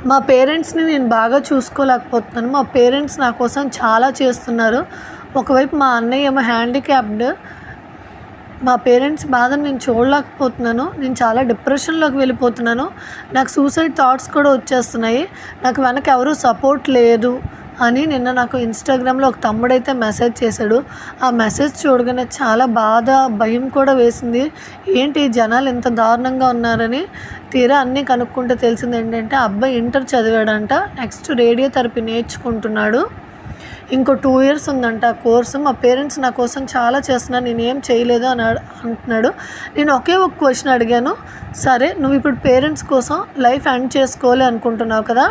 మా పేరెంట్స్‌ని నేను బాగా చూసుకోలేకపోతున్నాను. మా పేరెంట్స్ నా కోసం చాలా చేస్తున్నారు. ఒకవైపు మా అన్నయ్య ఏమో హ్యాండిక్యాప్డ్. మా పేరెంట్స్ బాధను నేను చూడలేకపోతున్నాను. నేను చాలా డిప్రెషన్‌లోకి వెళ్ళిపోతున్నాను. నాకు సూసైడ్ థాట్స్ కూడా వచ్చేస్తున్నాయి. నాకు వెనక ఎవరు సపోర్ట్ లేదు అని నిన్న నాకు ఇన్‌స్టాగ్రామ్‌లో ఒక తమ్ముడైతే మెసేజ్ చేశాడు. ఆ మెసేజ్ చూడగానే చాలా బాధ, భయం కూడా వేసింది. ఏంటి జనాలు ఇంత దారుణంగా ఉన్నారని. తీరా అన్నీ కనుక్కుంటే తెలిసిందేంటంటే ఆ అబ్బాయి ఇంటర్ చదివాడంట. నెక్స్ట్ రేడియోథెరపీ నేర్చుకుంటున్నాడు. ఇంకో 2 ఇయర్స్ ఉందంట ఆ కోర్సు. మా పేరెంట్స్ నా కోసం చాలా చేస్తున్నారు, నేనేం చేయలేదు అని అంటున్నాడు. నేను ఒకే ఒక క్వశ్చన్ అడిగాను. సరే నువ్వు ఇప్పుడు పేరెంట్స్ కోసం లైఫ్ ఎండ్ చేసుకోవాలి అనుకుంటున్నావు కదా,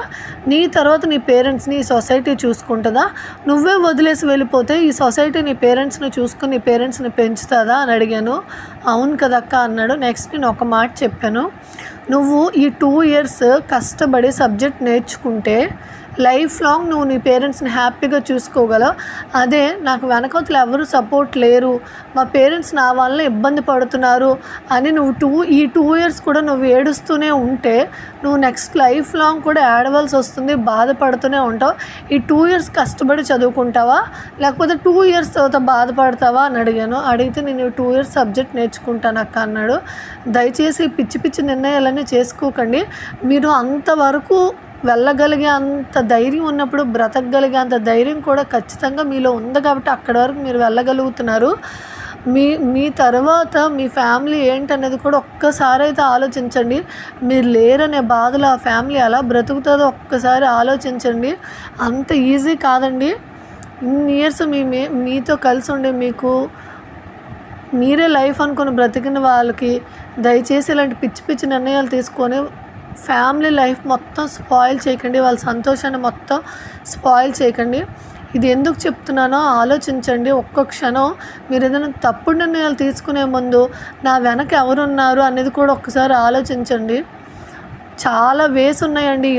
నీ తర్వాత నీ పేరెంట్స్ని ఈ సొసైటీ చూసుకుంటుందా? నువ్వే వదిలేసి వెళ్ళిపోతే ఈ సొసైటీ నీ పేరెంట్స్ని చూసుకుని నీ పేరెంట్స్ని పెంచుతుందా అని అడిగాను. అవును కదక్క అన్నాడు. నెక్స్ట్ నేను ఒక మాట చెప్పాను. నువ్వు ఈ 2 ఇయర్స్ కష్టపడి సబ్జెక్ట్ నేర్చుకుంటే లైఫ్ లాంగ్ నువ్వు నీ పేరెంట్స్ని హ్యాపీగా చూసుకోగలవు. అదే నాకు వెనకతలు ఎవరు సపోర్ట్ లేరు, మా పేరెంట్స్ నా వల్ల ఇబ్బంది పడుతున్నారు అని నువ్వు ఈ 2 ఇయర్స్ కూడా నువ్వు ఏడుస్తూనే ఉంటే నువ్వు నెక్స్ట్ లైఫ్ లాంగ్ కూడా ఏడవలసి వస్తుంది, బాధపడుతూనే ఉంటావు. ఈ 2 ఇయర్స్ కష్టపడి చదువుకుంటావా లేకపోతే 2 ఇయర్స్ తర్వాత బాధపడతావా అని అడిగాను. అడిగితే నేను 2 ఇయర్స్ సబ్జెక్ట్ నేర్చుకుంటాను అక్క అన్నాడు. దయచేసి పిచ్చి పిచ్చి నిర్ణయాలన్నీ చేసుకోకండి. మీరు అంతవరకు వెళ్ళగలిగే అంత ధైర్యం ఉన్నప్పుడు బ్రతకగలిగే అంత ధైర్యం కూడా ఖచ్చితంగా మీలో ఉంది కాబట్టి అక్కడి వరకు మీరు వెళ్ళగలుగుతున్నారు. మీ తర్వాత మీ ఫ్యామిలీ ఏంటనేది కూడా ఒక్కసారి అయితే ఆలోచించండి. మీరు లేరనే బాధలో ఆ ఫ్యామిలీ ఎలా బ్రతుకుతుందో ఒక్కసారి ఆలోచించండి. అంత ఈజీ కాదండి. ఇన్ని ఇయర్స్ మీతో కలిసి ఉండే మీకు మీరే లైఫ్ అనుకుని బ్రతికిన వాళ్ళకి దయచేసి ఇలాంటి పిచ్చి పిచ్చి నిర్ణయాలు తీసుకొని ఫ్యామిలీ లైఫ్ మొత్తం స్పాయిల్ చేయకండి, వాళ్ళ సంతోషాన్ని మొత్తం స్పాయిల్ చేయకండి. ఇది ఎందుకు చెప్తున్నానో ఆలోచించండి. ఒక్క క్షణం మీరు ఏదైనా తప్పుడు నిర్ణయాలు తీసుకునే ముందు నా వెనక ఎవరున్నారు అనేది కూడా ఒక్కసారి ఆలోచించండి. చాలా వేస్ ఉన్నాయండి.